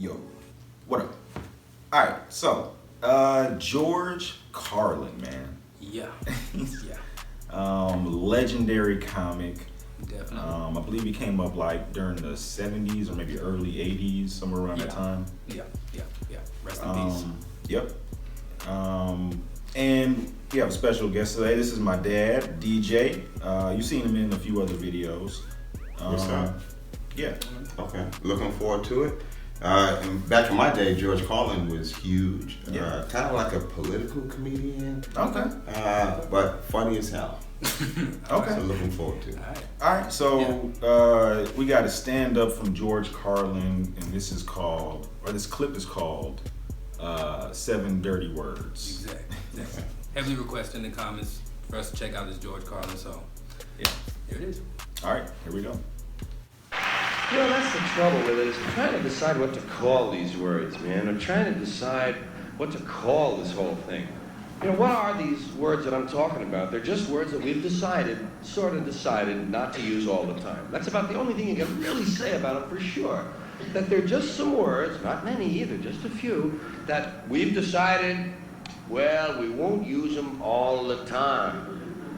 Yo, what up? All right, so George Carlin, man. Yeah. Yeah. Legendary comic. Definitely. I believe he came up like during the 70s or maybe early 80s, somewhere around that time. Yeah. Rest in peace. Yep. And we have a special guest today. This is my dad, DJ. You've seen him in a few other videos. What's up? Yeah. Okay, looking forward to it. And back in my day, George Carlin was huge. Yeah. Kind of like a political comedian. Okay. But funny as hell. Okay. So looking forward to it. All right. So we got a stand up from George Carlin, and this clip is called 7 Dirty Words. Exactly. Heavily requested in the comments for us to check out this George Carlin. So Yeah. here it is. All right. Here we go. You know, that's the trouble with it, is trying to decide what to call these words, man. I'm trying to decide what to call this whole thing. You know, what are these words that I'm talking about? They're just words that we've sort of decided not to use all the time. That's about the only thing you can really say about them for sure. That they're just some words, not many either, just a few, that we've decided, well, we won't use them all the time.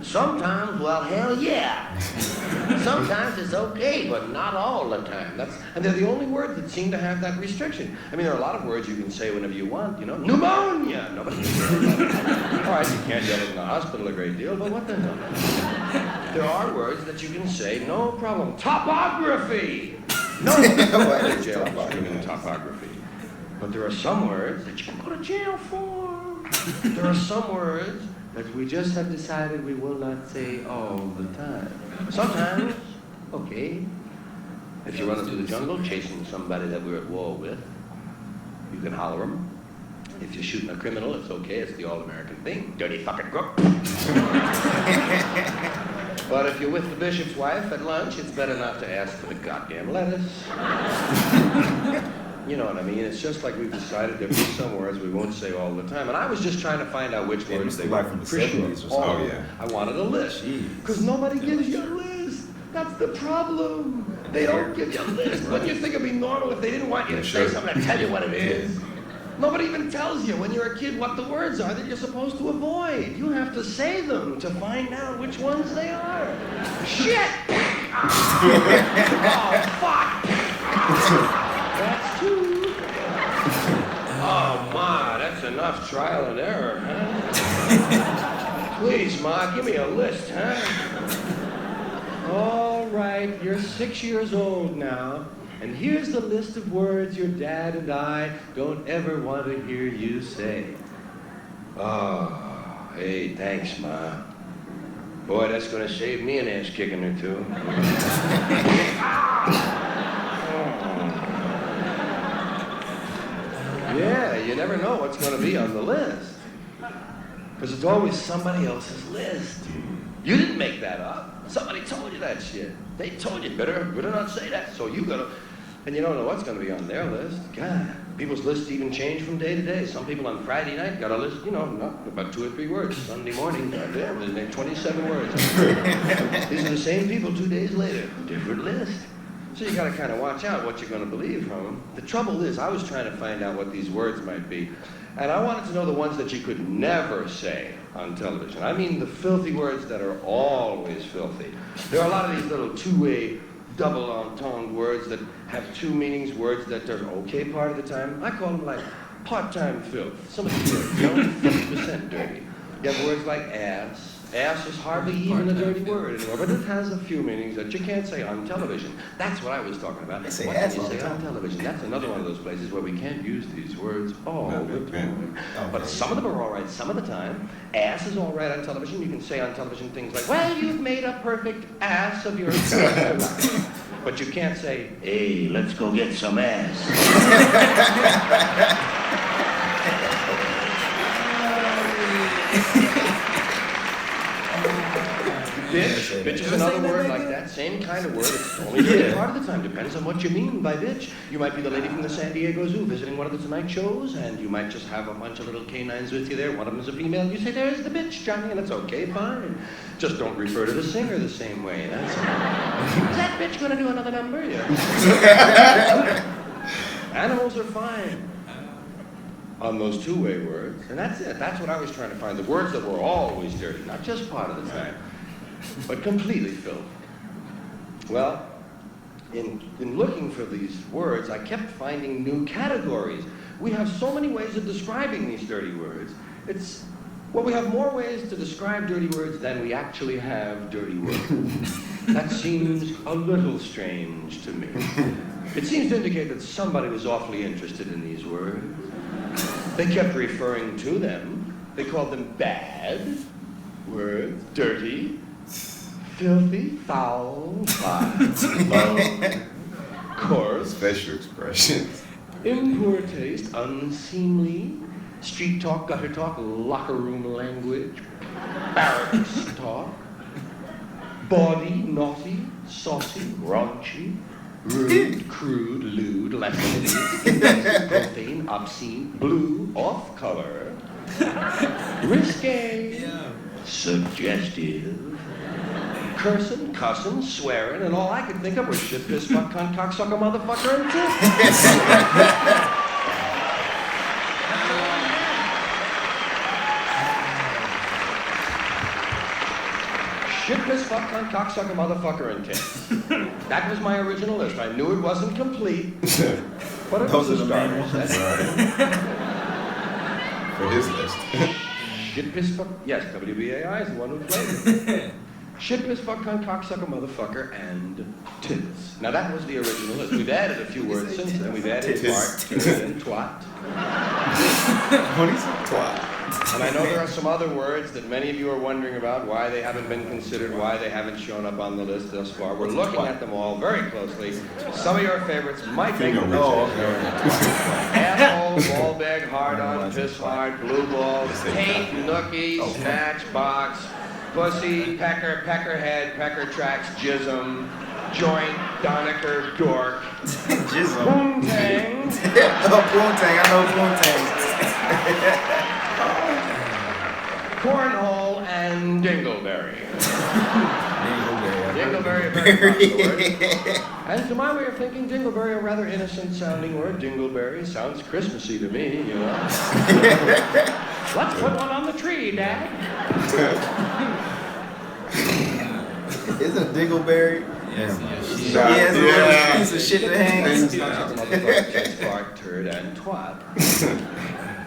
Sometimes, well, hell yeah. Sometimes it's okay, but not all the time. And they're the only words that seem to have that restriction. I mean, there are a lot of words you can say whenever you want, you know. Pneumonia! Nobody can say that. All right, you can't yell it in the hospital a great deal, but what the hell? There are words that you can say, no problem. Topography! No, go to jail for screaming topography. But there are some words that you can go to jail for. There are some words that we just have decided we will not say all the time. Sometimes, okay. If you run into the jungle chasing somebody that we're at war with, you can holler them. If you're shooting a criminal, it's okay. It's the all-American thing. Dirty fucking crook. But if you're with the bishop's wife at lunch, it's better not to ask for the goddamn lettuce. You know what I mean? It's just like we've decided there'll be some words we won't say all the time. And I was just trying to find out which words they were. Like from the 70s or something. Oh, yeah. I wanted a list. Because nobody gives you a list. That's the problem. They don't give you a list. Wouldn't you think it'd be normal if they didn't want you to say something to tell you what it is? Nobody even tells you when you're a kid what the words are that you're supposed to avoid. You have to say them to find out which ones they are. Shit! Oh, fuck! That's two. Oh, Ma, that's enough trial and error, huh? Please, Ma, give me a list, huh? All right, you're 6 years old now, and here's the list of words your dad and I don't ever want to hear you say. Oh, hey, thanks, Ma. Boy, that's gonna save me an ass kicking or two. Yeah, you never know what's going to be on the list. Because it's always somebody else's list. You didn't make that up. Somebody told you that shit. They told you better not say that. So you gotta, and you don't know what's going to be on their list. God, people's lists even change from day to day. Some people on Friday night got a list, you know, not about 2 or 3 words. Sunday morning, goddamn, they made 27 words. These are the same people 2 days later. Different list. So you gotta kind of watch out what you're gonna believe from them. The trouble is, I was trying to find out what these words might be. And I wanted to know the ones that you could never say on television. I mean the filthy words that are always filthy. There are a lot of these little two-way, double-entoned words that have 2 meanings, words that are okay part of the time. I call them like part-time filth. Some of these words, you know, 50% dirty. You have words like ass. Ass is hardly even a dirty word anymore, but it has a few meanings that you can't say on television. That's what I was talking about. They say what ass can you all the say time. on television? That's another one of those places where we can't use these words all the time. But some of them are all right some of the time. Ass is all right on television. You can say on television things like, well, you've made a perfect ass of yourself. But you can't say, hey, let's go get some ass. Bitch is another word like that, same kind of word. It's only dirty part of the time. Depends on what you mean by bitch. You might be the lady from the San Diego Zoo visiting one of the Tonight shows, and you might just have a bunch of little canines with you there. One of them is a female. You say, there's the bitch, Johnny, and it's okay, fine. Just don't refer to the singer the same way. That's all. Is that bitch gonna do another number? Yeah. Animals are fine on those two-way words. And that's it. That's what I was trying to find. The words that were always dirty, not just part of the time, but completely filthy. Well, in looking for these words, I kept finding new categories. We have so many ways of describing these dirty words. We have more ways to describe dirty words than we actually have dirty words. That seems a little strange to me. It seems to indicate that somebody was awfully interested in these words. They kept referring to them. They called them bad words, dirty, filthy, foul, vile, coarse, Special expressions. in poor taste, unseemly, street talk, gutter talk, locker room language, barracks talk, bawdy, naughty, saucy, raunchy, rude, crude, lewd, lascivious, profane, obscene, blue, off-color, risque, suggestive, cursing, cussing, swearing, and all I could think of was shit, piss, fuck, cunt, cocksucker, motherfucker, and tit. Shit, piss, fuck, cunt, cocksucker, motherfucker, and tit. That was my original list. I knew it wasn't complete, but it was a start. For his list. Shit, piss, fuck, yes, WBAI is the one who played it. Shit, piss, fuck, cunt, cocksucker, motherfucker, and tits. Now that was the original list. We've added a few words since then. We've added fart, turd, and twat. What is a twat? And I know there are some other words that many of you are wondering about, why they haven't been considered, why they haven't shown up on the list thus far. We're looking at them all very closely. Some of your favorites might make the list. Asshole, ball bag, hard on, piss hard, blue balls, taint, nookie, snatch, box, pussy, pecker, peckerhead, pecker tracks, jism, joint, doniker, dork, Jism. poontang, Poontang, I know Poontang. cornhole, and dingleberry. Dingleberry, a very popular word. And to my way of thinking, dingleberry, a rather innocent-sounding word. Dingleberry sounds Christmassy to me, you know. Let's put one on the tree, Dad. Isn't it Dingleberry? Yes, He has a little piece of shit that hangs. Motherfucker, fart, turd, and twat.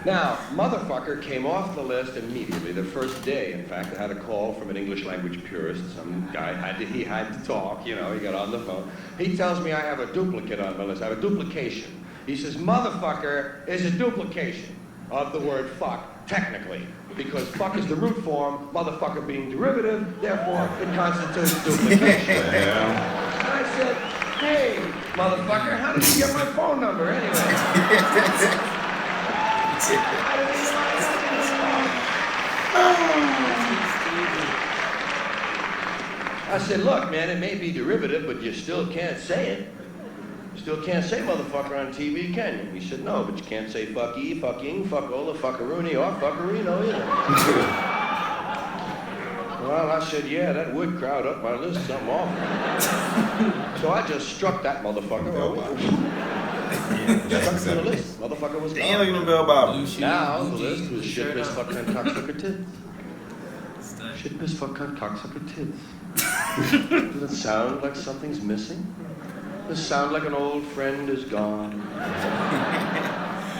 Now, motherfucker came off the list immediately. The first day, in fact, I had a call from an English language purist. Some guy he had to talk, you know, he got on the phone. He tells me I have a duplicate on my list. I have a duplication. He says, motherfucker is a duplication of the word fuck, technically. Because fuck is the root form, motherfucker being derivative, therefore it constitutes duplication. And I said, hey, motherfucker, how did you get my phone number anyway? I said, look, man, it may be derivative, but you still can't say it. You still can't say motherfucker on TV, can you? He said, no, but you can't say fucky, fucking, fuckola, fuckaroony, or fuckerino either. Well, I said, yeah, that would crowd up my list something awful. So I just struck that motherfucker. Struck the list. Motherfucker was gone. Damn, look at them bell bottom. Now the list was shit, piss, fuck, cunt, cocksucker, tits. Shit, piss, fuck, cunt, cocksucker, tits. Does it sound like something's missing? Does it sound like an old friend is gone?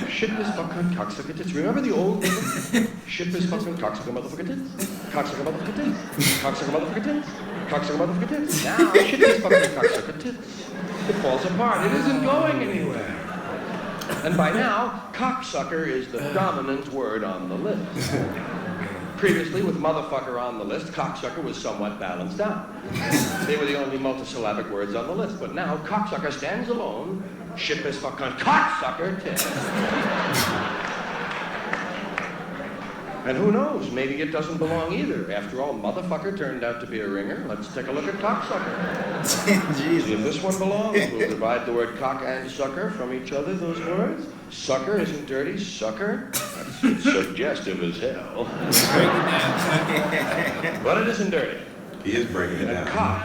Shit, piss, fuck, cunt, cocksucker, tits. Remember the old rhythm? Shit, piss, fuck, cunt, cocksucker, motherfucker, tits. Cocksucker, motherfucker, tits. Cocksucker, motherfucker, tits. Cocksucker, motherfucker, tits. Now, shit, piss, fuck, cunt, cocksucker, tits. It falls apart. It isn't going anywhere. And by now, cocksucker is the dominant word on the list. Previously, with motherfucker on the list, cocksucker was somewhat balanced out. They were the only multisyllabic words on the list. But now, cocksucker stands alone. Shit, piss, fuck, cunt, cocksucker, tits. And who knows, maybe it doesn't belong either. After all, motherfucker turned out to be a ringer. Let's take a look at cocksucker. Jesus. If this one belongs, we'll divide the word cock and sucker from each other, those words. Sucker isn't dirty, sucker. That's suggestive as hell. But it isn't dirty. He is breaking it And down. cock,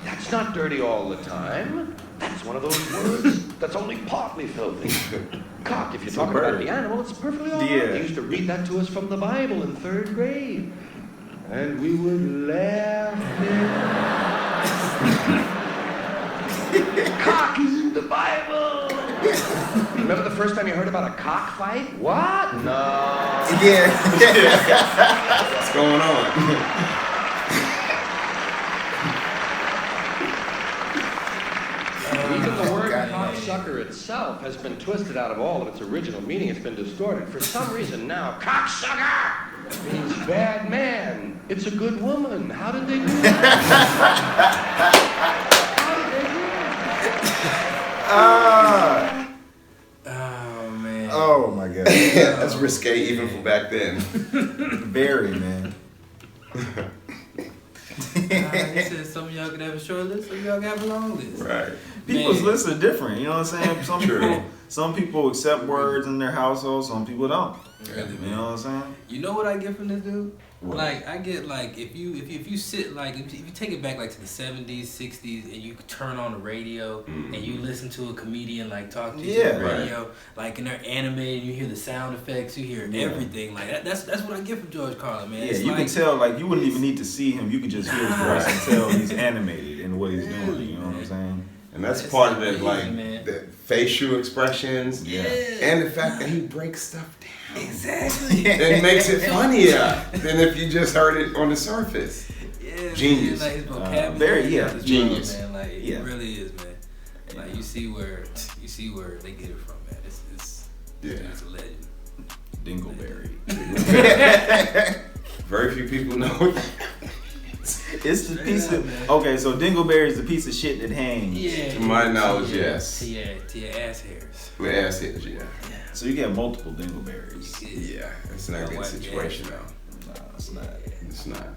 that's not dirty all the time. That's one of those words that's only partly filthy. Cock, if you're talking about the animal, it's perfectly all right. Yeah. They used to read that to us from the Bible in 3rd grade. And we would laugh. Cock is in the Bible. Remember the first time you heard about a cockfight? What? No. Yeah. What's going on? Even the word cocksucker itself has been twisted out of all of its original meaning. It's been distorted. For some reason now, cocksucker means bad man. It's a good woman. How did they do that? How did they do that? Oh man. Oh my god. That's risque even from back then. Very, man. He said some of y'all can have a short list, some of y'all can have a long list. Right. People's Man. lists are different, you know what I'm saying? Some people accept words in their household, some people don't. Really, You know what I'm saying? You know what I get from this dude? What? Like I get like if you sit like if you take it back like to the 70s, 60s, and you turn on the radio and you listen to a comedian like talk to you on the radio, like and they're animated, you hear the sound effects, you hear everything like that. That's what I get from George Carlin, man. Yeah, It's you like, can tell, like, you wouldn't even need to see him. You could just hear his voice and tell he's animated in what he's doing. You know what I'm saying? And that's It's part of it, amazing, like man. the facial expressions, Yeah. and the fact that he breaks stuff down. Exactly. It makes it funnier than if you just heard it on the surface. Yeah, Genius. Man, like his vocabulary, Very, yeah, is wild, genius. man. Like Yeah. it really is, man. Like you see where they get it from, man. It's a legend. Dingleberry. Very few people know. It's the piece up, of... man. Okay, so dingleberry is the piece of shit that hangs. Yeah. To my knowledge, yes. To your ass hairs. With ass hits, yeah. So you get multiple dingleberries. Yeah, it's not a good situation, though. Nah, it's not. It's not.